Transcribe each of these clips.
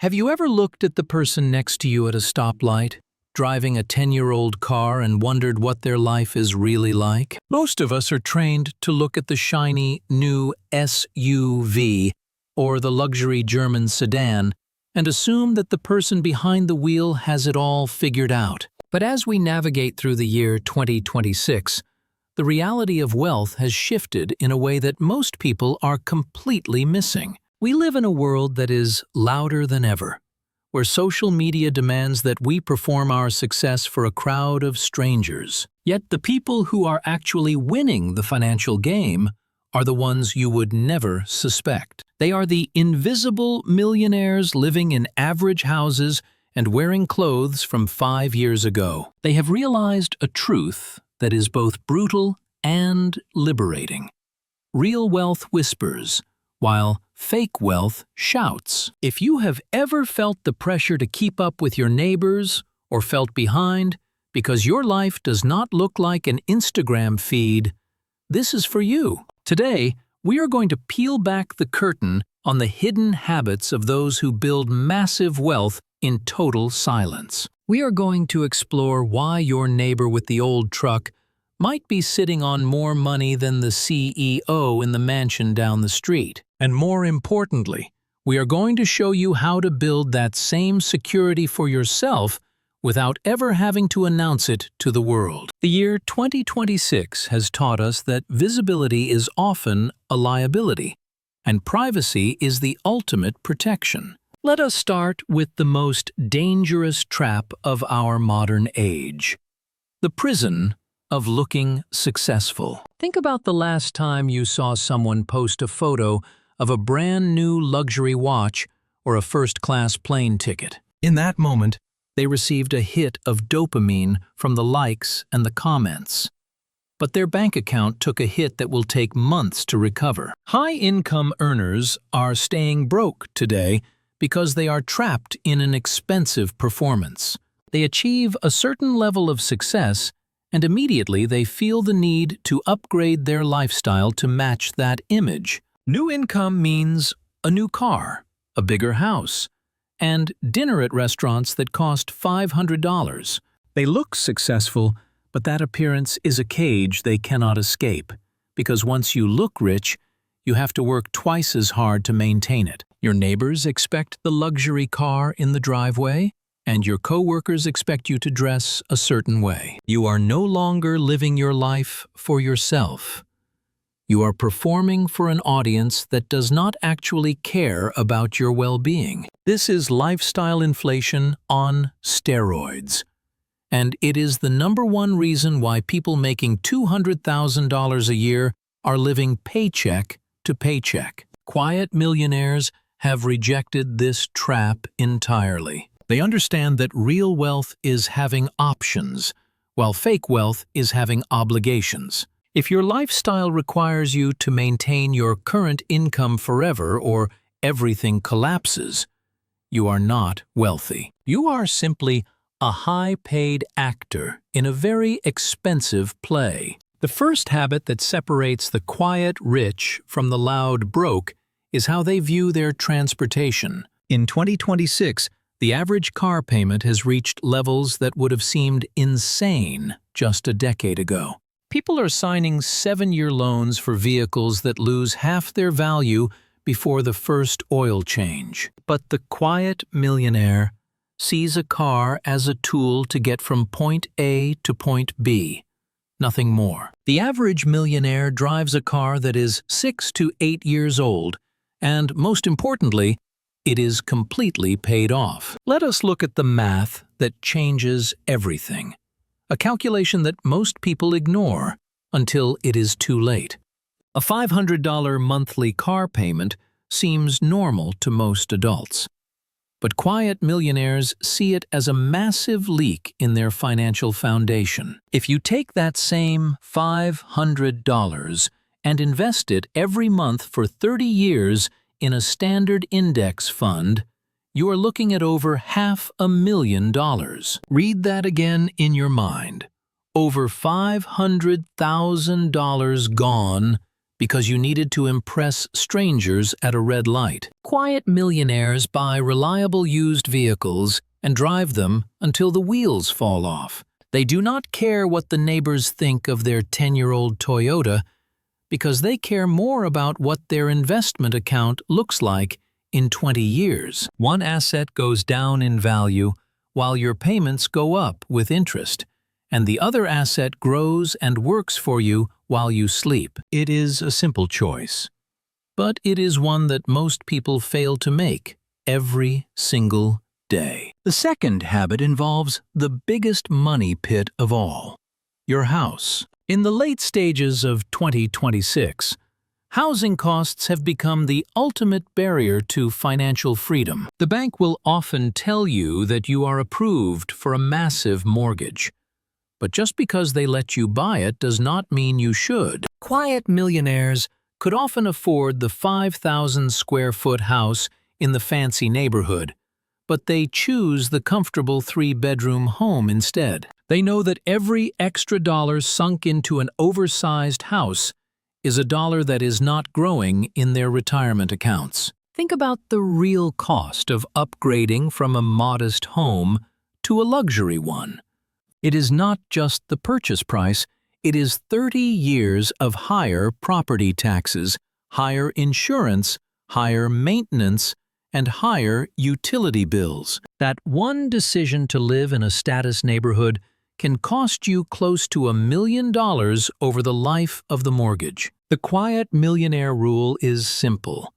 Have you ever looked at the person next to you at a stoplight, driving a 10-year-old car and wondered what their life is really like? Most of us are trained to look at the shiny, new SUV or the luxury German sedan and assume that the person behind the wheel has it all figured out. But as we navigate through the year 2026, the reality of wealth has shifted in a way that most people are completely missing. We live in a world that is louder than ever, where social media demands that we perform our success for a crowd of strangers. Yet the people who are actually winning the financial game are the ones you would never suspect. They are the invisible millionaires living in average houses and wearing clothes from 5 years ago. They have realized a truth that is both brutal and liberating. Real wealth whispers, while fake wealth shouts. If you have ever felt the pressure to keep up with your neighbors or felt behind because your life does not look like an Instagram feed, this is for you. Today, we are going to peel back the curtain on the hidden habits of those who build massive wealth in total silence. We are going to explore why your neighbor with the old truck might be sitting on more money than the CEO in the mansion down the street. And more importantly, we are going to show you how to build that same security for yourself without ever having to announce it to the world. The year 2026 has taught us that visibility is often a liability, and privacy is the ultimate protection. Let us start with the most dangerous trap of our modern age: the prison of looking successful. Think about the last time you saw someone post a photo of a brand new luxury watch or a first-class plane ticket. In that moment, they received a hit of dopamine from the likes and the comments. But their bank account took a hit that will take months to recover. High-income earners are staying broke today because they are trapped in an expensive performance. They achieve a certain level of success, and immediately they feel the need to upgrade their lifestyle to match that image. New income means a new car, a bigger house, and dinner at restaurants that cost $500. They look successful, but that appearance is a cage they cannot escape, because once you look rich, you have to work twice as hard to maintain it. Your neighbors expect the luxury car in the driveway, and your coworkers expect you to dress a certain way. You are no longer living your life for yourself. You are performing for an audience that does not actually care about your well-being. This is lifestyle inflation on steroids. And it is the #1 reason why people making $200,000 a year are living paycheck to paycheck. Quiet millionaires have rejected this trap entirely. They understand that real wealth is having options, while fake wealth is having obligations. If your lifestyle requires you to maintain your current income forever or everything collapses, you are not wealthy. You are simply a high-paid actor in a very expensive play. The first habit that separates the quiet rich from the loud broke is how they view their transportation. In 2026, the average car payment has reached levels that would have seemed insane just a decade ago. People are signing 7-year loans for vehicles that lose half their value before the first oil change. But the quiet millionaire sees a car as a tool to get from point A to point B, nothing more. The average millionaire drives a car that is 6 to 8 years old, and most importantly, it is completely paid off. Let us look at the math that changes everything. A calculation that most people ignore until it is too late. A $500 monthly car payment seems normal to most adults. But quiet millionaires see it as a massive leak in their financial foundation. If you take that same $500 and invest it every month for 30 years in a standard index fund, you are looking at over $500,000. Read that again in your mind. Over $500,000 gone because you needed to impress strangers at a red light. Quiet millionaires buy reliable used vehicles and drive them until the wheels fall off. They do not care what the neighbors think of their 10-year-old Toyota because they care more about what their investment account looks like in 20 years. One asset goes down in value while your payments go up with interest, and the other asset grows and works for you while you sleep. It is a simple choice, but it is one that most people fail to make every single day. The second habit involves the biggest money pit of all, your house. In the late stages of 2026, housing costs have become the ultimate barrier to financial freedom. The bank will often tell you that you are approved for a massive mortgage, but just because they let you buy it does not mean you should. Quiet millionaires could often afford the 5,000-square-foot house in the fancy neighborhood, but they choose the comfortable 3-bedroom home instead. They know that every extra dollar sunk into an oversized house is a dollar that is not growing in their retirement accounts. Think about the real cost of upgrading from a modest home to a luxury one. It is not just the purchase price, it is 30 years of higher property taxes, higher insurance, higher maintenance, and higher utility bills. That one decision to live in a status neighborhood can cost you close to $1 million over the life of the mortgage. The quiet millionaire rule is simple.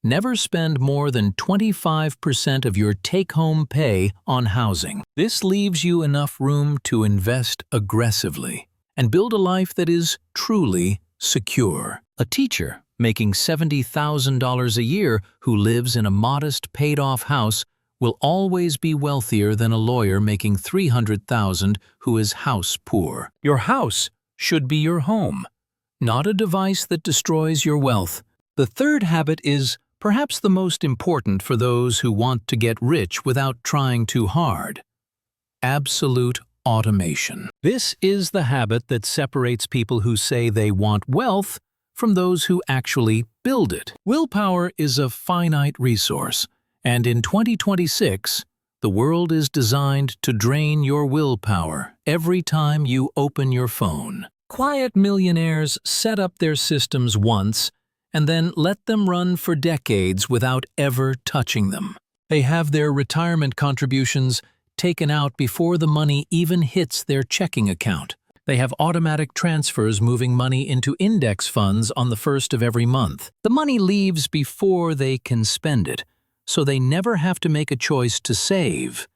Never spend more than 25% of your take-home pay on housing. This leaves you enough room to invest aggressively and build a life that is truly secure. A teacher making $70,000 a year who lives in a modest paid-off house will always be wealthier than a lawyer making $300,000 who is house poor. Your house should be your home, not a device that destroys your wealth. The third habit is perhaps the most important for those who want to get rich without trying too hard. Absolute automation. This is the habit that separates people who say they want wealth from those who actually build it. Willpower is a finite resource, and in 2026, the world is designed to drain your willpower every time you open your phone. Quiet millionaires set up their systems once and then let them run for decades without ever touching them. They have their retirement contributions taken out before the money even hits their checking account. They have automatic transfers moving money into index funds on the first of every month. The money leaves before they can spend it, so they never have to make a choice to save.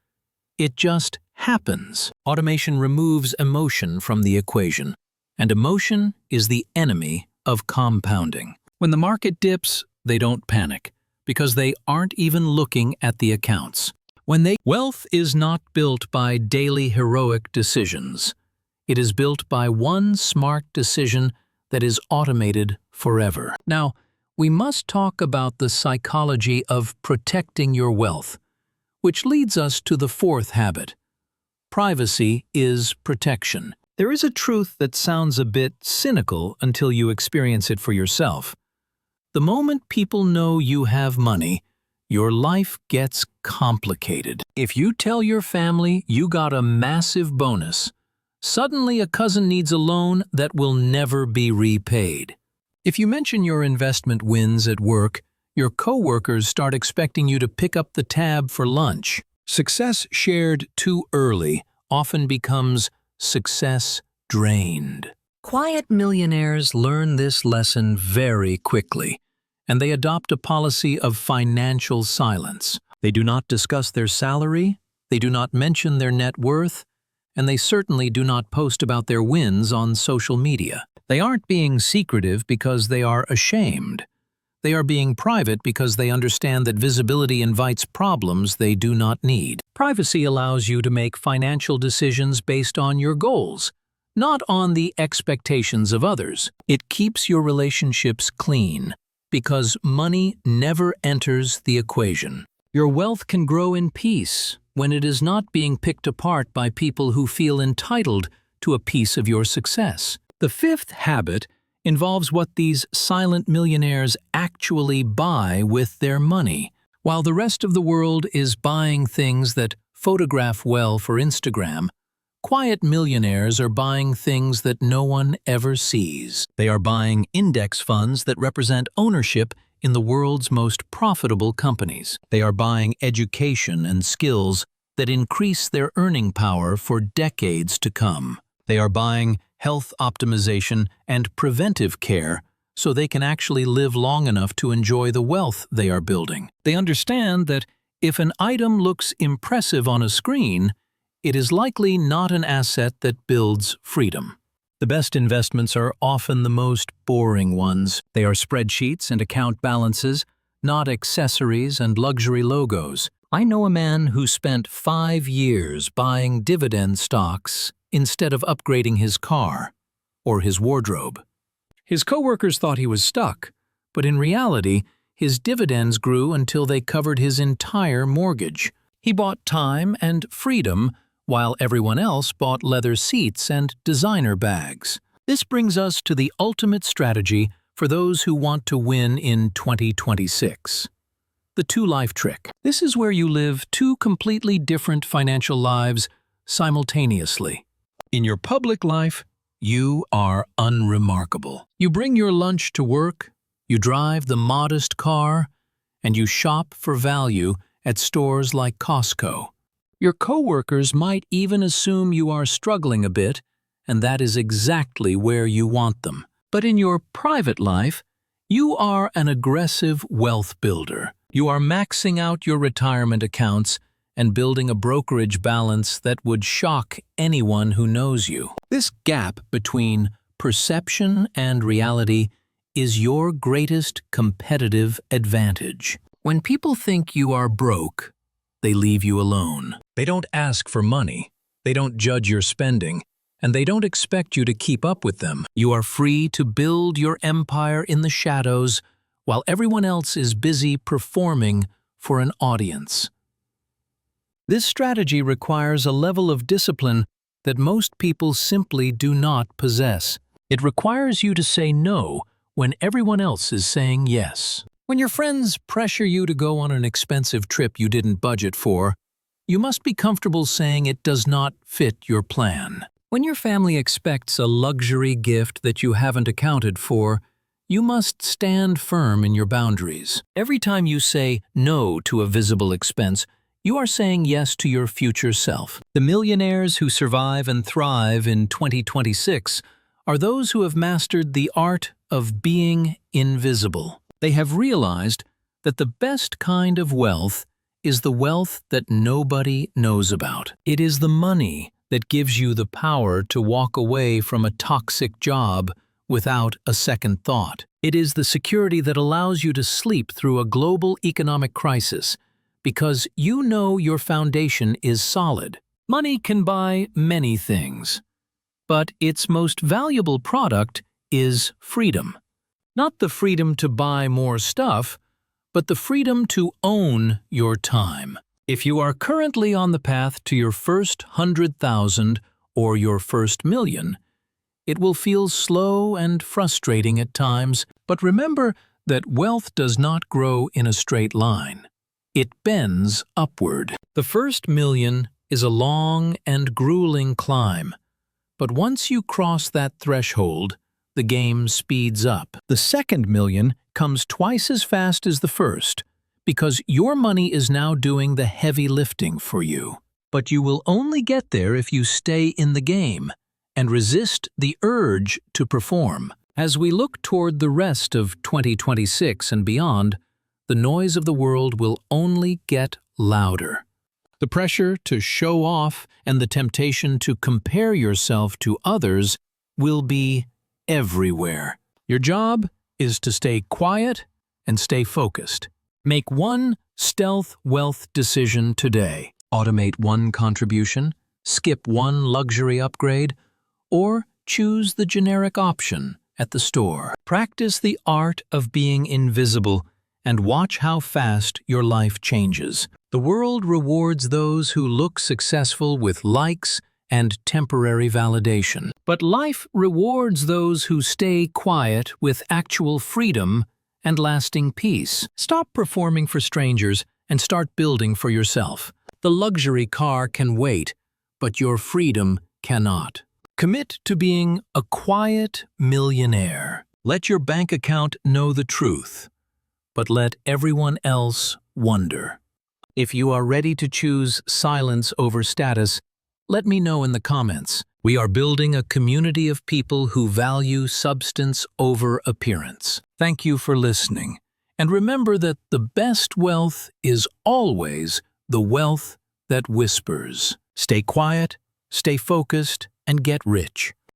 It just happens. Automation removes emotion from the equation, and emotion is the enemy of compounding. When the market dips, they don't panic, because they aren't even looking at the accounts. Wealth is not built by daily heroic decisions. It is built by one smart decision that is automated forever. Now, we must talk about the psychology of protecting your wealth, which leads us to the fourth habit. Privacy is protection. There is a truth that sounds a bit cynical until you experience it for yourself. The moment people know you have money, your life gets complicated. If you tell your family you got a massive bonus, suddenly a cousin needs a loan that will never be repaid. If you mention your investment wins at work, your coworkers start expecting you to pick up the tab for lunch. Success shared too early often becomes success drained. Quiet millionaires learn this lesson very quickly, and they adopt a policy of financial silence. They do not discuss their salary, they do not mention their net worth, and they certainly do not post about their wins on social media. They aren't being secretive because they are ashamed. They are being private because they understand that visibility invites problems they do not need. Privacy allows you to make financial decisions based on your goals, not on the expectations of others. It keeps your relationships clean, because money never enters the equation. Your wealth can grow in peace when it is not being picked apart by people who feel entitled to a piece of your success. The fifth habit involves what these silent millionaires actually buy with their money. While the rest of the world is buying things that photograph well for Instagram, quiet millionaires are buying things that no one ever sees. They are buying index funds that represent ownership in the world's most profitable companies. They are buying education and skills that increase their earning power for decades to come. They are buying health optimization and preventive care so they can actually live long enough to enjoy the wealth they are building. They understand that if an item looks impressive on a screen, it is likely not an asset that builds freedom. The best investments are often the most boring ones. They are spreadsheets and account balances, not accessories and luxury logos. I know a man who spent 5 years buying dividend stocks instead of upgrading his car or his wardrobe. His coworkers thought he was stuck, but in reality, his dividends grew until they covered his entire mortgage. He bought time and freedom, while everyone else bought leather seats and designer bags. This brings us to the ultimate strategy for those who want to win in 2026. The two-life trick. This is where you live two completely different financial lives simultaneously. In your public life, you are unremarkable. You bring your lunch to work, you drive the modest car, and you shop for value at stores like Costco. Your coworkers might even assume you are struggling a bit, and that is exactly where you want them. But in your private life, you are an aggressive wealth builder. You are maxing out your retirement accounts and building a brokerage balance that would shock anyone who knows you. This gap between perception and reality is your greatest competitive advantage. When people think you are broke, they leave you alone. They don't ask for money, they don't judge your spending, and they don't expect you to keep up with them. You are free to build your empire in the shadows while everyone else is busy performing for an audience. This strategy requires a level of discipline that most people simply do not possess. It requires you to say no when everyone else is saying yes. When your friends pressure you to go on an expensive trip you didn't budget for, you must be comfortable saying it does not fit your plan. When your family expects a luxury gift that you haven't accounted for, you must stand firm in your boundaries. Every time you say no to a visible expense, you are saying yes to your future self. The millionaires who survive and thrive in 2026 are those who have mastered the art of being invisible. They have realized that the best kind of wealth is the wealth that nobody knows about. It is the money that gives you the power to walk away from a toxic job without a second thought. It is the security that allows you to sleep through a global economic crisis because you know your foundation is solid. Money can buy many things, but its most valuable product is freedom. Not the freedom to buy more stuff, but the freedom to own your time. If you are currently on the path to your first 100,000 or your first million, it will feel slow and frustrating at times, but remember that wealth does not grow in a straight line. It bends upward. The first million is a long and grueling climb, but once you cross that threshold, the game speeds up. The second million comes twice as fast as the first, because your money is now doing the heavy lifting for you. But you will only get there if you stay in the game and resist the urge to perform. As we look toward the rest of 2026 and beyond, the noise of the world will only get louder. The pressure to show off and the temptation to compare yourself to others will be everywhere. Your job is to stay quiet and stay focused. Make one stealth wealth decision today. Automate one contribution, skip one luxury upgrade, or choose the generic option at the store. Practice the art of being invisible and watch how fast your life changes. The world rewards those who look successful with likes and temporary validation. But life rewards those who stay quiet with actual freedom and lasting peace. Stop performing for strangers and start building for yourself. The luxury car can wait, but your freedom cannot. Commit to being a quiet millionaire. Let your bank account know the truth, but let everyone else wonder. If you are ready to choose silence over status, let me know in the comments. We are building a community of people who value substance over appearance. Thank you for listening. And remember that the best wealth is always the wealth that whispers. Stay quiet, stay focused, and get rich.